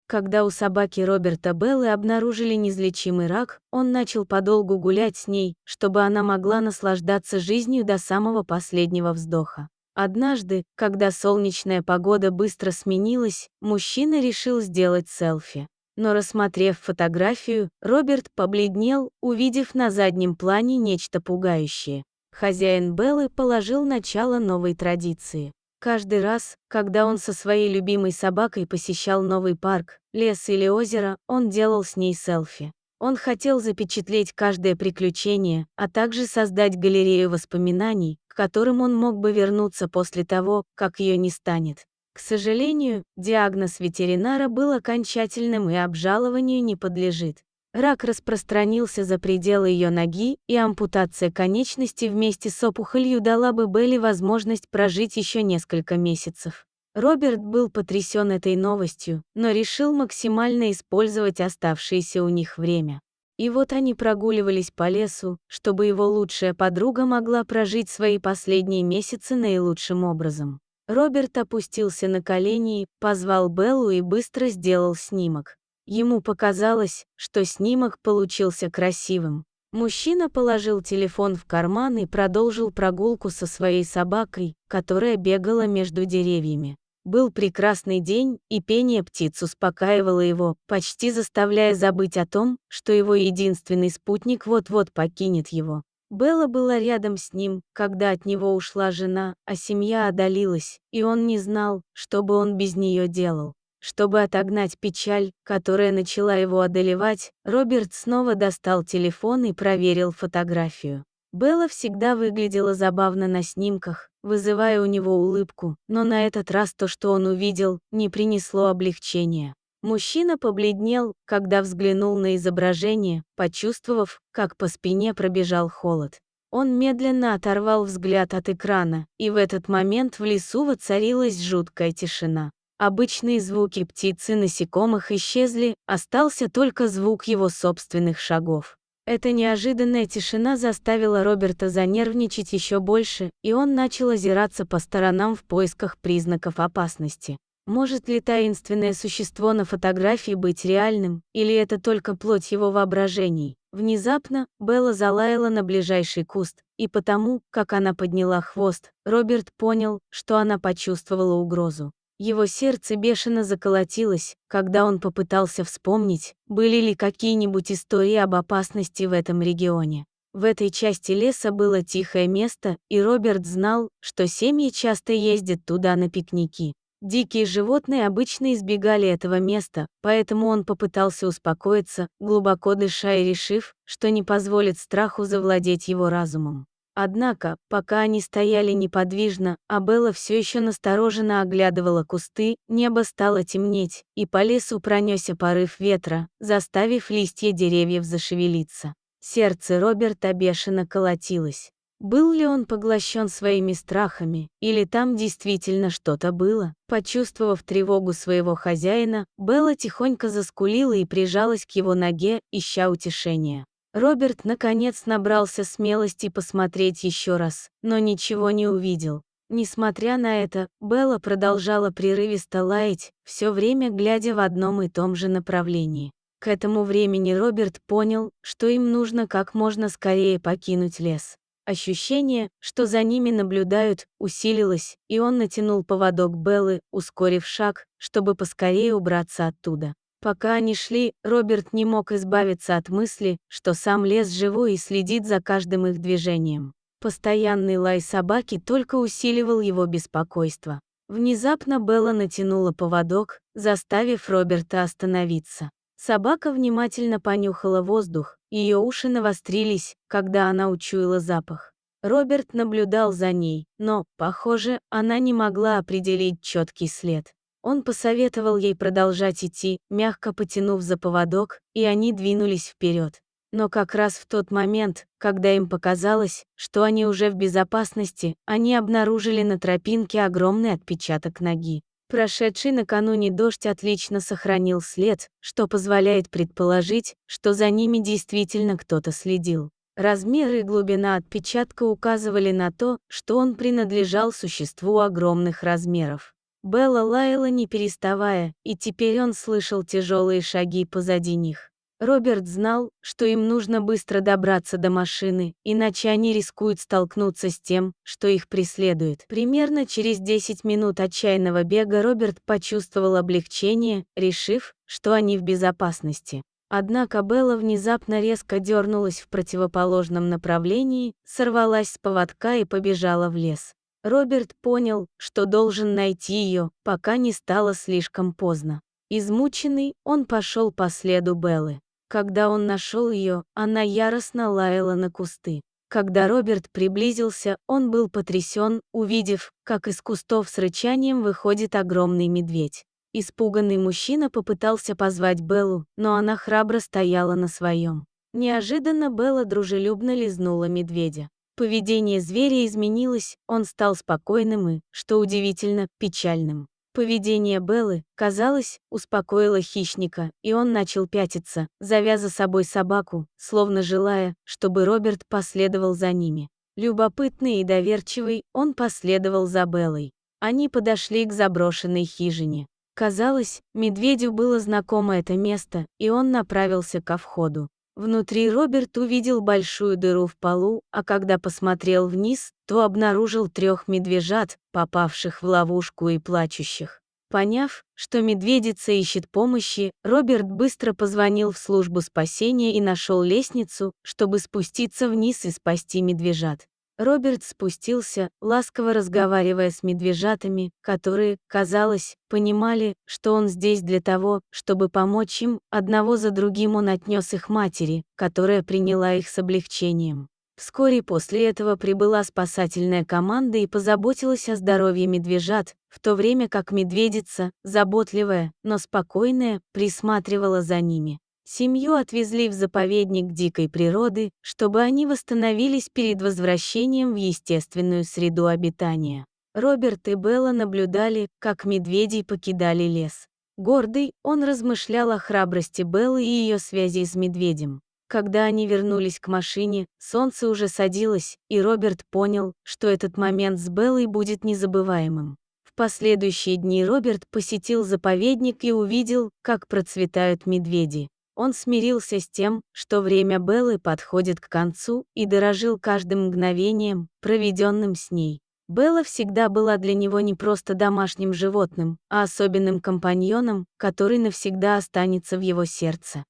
Когда у собаки Роберта Беллы обнаружили неизлечимый рак, он начал подолгу гулять с ней, чтобы она могла наслаждаться жизнью до самого последнего вздоха. Однажды, когда солнечная погода быстро сменилась, мужчина решил сделать селфи. Но рассмотрев фотографию, Роберт побледнел, увидев на заднем плане нечто пугающее. Хозяин Беллы положил начало новой традиции. Каждый раз, когда он со своей любимой собакой посещал новый парк, лес или озеро, он делал с ней селфи. Он хотел запечатлеть каждое приключение, а также создать галерею воспоминаний, к которым он мог бы вернуться после того, как ее не станет. К сожалению, диагноз ветеринара был окончательным и обжалованию не подлежит. Рак распространился за пределы ее ноги, и ампутация конечности вместе с опухолью дала бы Белли возможность прожить еще несколько месяцев. Роберт был потрясен этой новостью, но решил максимально использовать оставшееся у них время. И вот они прогуливались по лесу, чтобы его лучшая подруга могла прожить свои последние месяцы наилучшим образом. Роберт опустился на колени, позвал Беллу и быстро сделал снимок. Ему показалось, что снимок получился красивым. Мужчина положил телефон в карман и продолжил прогулку со своей собакой, которая бегала между деревьями. Был прекрасный день, и пение птиц успокаивало его, почти заставляя забыть о том, что его единственный спутник вот-вот покинет его. Белла была рядом с ним, когда от него ушла жена, а семья отдалилась, и он не знал, что бы он без нее делал. Чтобы отогнать печаль, которая начала его одолевать, Роберт снова достал телефон и проверил фотографию. Белла всегда выглядела забавно на снимках, вызывая у него улыбку, но на этот раз то, что он увидел, не принесло облегчения. Мужчина побледнел, когда взглянул на изображение, почувствовав, как по спине пробежал холод. Он медленно оторвал взгляд от экрана, и в этот момент в лесу воцарилась жуткая тишина. Обычные звуки птиц и насекомых исчезли, остался только звук его собственных шагов. Эта неожиданная тишина заставила Роберта занервничать еще больше, и он начал озираться по сторонам в поисках признаков опасности. Может ли таинственное существо на фотографии быть реальным, или это только плоть его воображений? Внезапно Белла залаяла на ближайший куст, и потому, как она подняла хвост, Роберт понял, что она почувствовала угрозу. Его сердце бешено заколотилось, когда он попытался вспомнить, были ли какие-нибудь истории об опасности в этом регионе. В этой части леса было тихое место, и Роберт знал, что семьи часто ездят туда на пикники. Дикие животные обычно избегали этого места, поэтому он попытался успокоиться, глубоко дыша и решив, что не позволит страху завладеть его разумом. Однако, пока они стояли неподвижно, а Белла все еще настороженно оглядывала кусты, небо стало темнеть, и по лесу пронесся порыв ветра, заставив листья деревьев зашевелиться. Сердце Роберта бешено колотилось. Был ли он поглощен своими страхами, или там действительно что-то было? Почувствовав тревогу своего хозяина, Белла тихонько заскулила и прижалась к его ноге, ища утешения. Роберт наконец набрался смелости посмотреть еще раз, но ничего не увидел. Несмотря на это, Белла продолжала прерывисто лаять, все время глядя в одном и том же направлении. К этому времени Роберт понял, что им нужно как можно скорее покинуть лес. Ощущение, что за ними наблюдают, усилилось, и он натянул поводок Беллы, ускорив шаг, чтобы поскорее убраться оттуда. Пока они шли, Роберт не мог избавиться от мысли, что сам лес живой и следит за каждым их движением. Постоянный лай собаки только усиливал его беспокойство. Внезапно Белла натянула поводок, заставив Роберта остановиться. Собака внимательно понюхала воздух, ее уши навострились, когда она учуяла запах. Роберт наблюдал за ней, но, похоже, она не могла определить четкий след. Он посоветовал ей продолжать идти, мягко потянув за поводок, и они двинулись вперед. Но как раз в тот момент, когда им показалось, что они уже в безопасности, они обнаружили на тропинке огромный отпечаток ноги. Прошедший накануне дождь отлично сохранил след, что позволяет предположить, что за ними действительно кто-то следил. Размеры и глубина отпечатка указывали на то, что он принадлежал существу огромных размеров. Белла лаяла не переставая, и теперь он слышал тяжелые шаги позади них. Роберт знал, что им нужно быстро добраться до машины, иначе они рискуют столкнуться с тем, что их преследует. Примерно через 10 минут отчаянного бега Роберт почувствовал облегчение, решив, что они в безопасности. Однако Белла внезапно резко дернулась в противоположном направлении, сорвалась с поводка и побежала в лес. Роберт понял, что должен найти ее, пока не стало слишком поздно. Измученный, он пошел по следу Беллы. Когда он нашел ее, она яростно лаяла на кусты. Когда Роберт приблизился, он был потрясен, увидев, как из кустов с рычанием выходит огромный медведь. Испуганный мужчина попытался позвать Беллу, но она храбро стояла на своем. Неожиданно Белла дружелюбно лизнула медведя. Поведение зверя изменилось, он стал спокойным и, что удивительно, печальным. Поведение Беллы, казалось, успокоило хищника, и он начал пятиться, зовя за собой собаку, словно желая, чтобы Роберт последовал за ними. Любопытный и доверчивый, он последовал за Беллой. Они подошли к заброшенной хижине. Казалось, медведю было знакомо это место, и он направился ко входу. Внутри Роберт увидел большую дыру в полу, а когда посмотрел вниз, то обнаружил 3 медвежат, попавших в ловушку и плачущих. Поняв, что медведица ищет помощи, Роберт быстро позвонил в службу спасения и нашел лестницу, чтобы спуститься вниз и спасти медвежат. Роберт спустился, ласково разговаривая с медвежатами, которые, казалось, понимали, что он здесь для того, чтобы помочь им. Одного за другим он отнес их матери, которая приняла их с облегчением. Вскоре после этого прибыла спасательная команда и позаботилась о здоровье медвежат, в то время как медведица, заботливая, но спокойная, присматривала за ними. Семью отвезли в заповедник дикой природы, чтобы они восстановились перед возвращением в естественную среду обитания. Роберт и Белла наблюдали, как медведи покидали лес. Гордый, он размышлял о храбрости Беллы и ее связи с медведем. Когда они вернулись к машине, солнце уже садилось, и Роберт понял, что этот момент с Беллой будет незабываемым. В последующие дни Роберт посетил заповедник и увидел, как процветают медведи. Он смирился с тем, что время Беллы подходит к концу, и дорожил каждым мгновением, проведенным с ней. Белла всегда была для него не просто домашним животным, а особенным компаньоном, который навсегда останется в его сердце.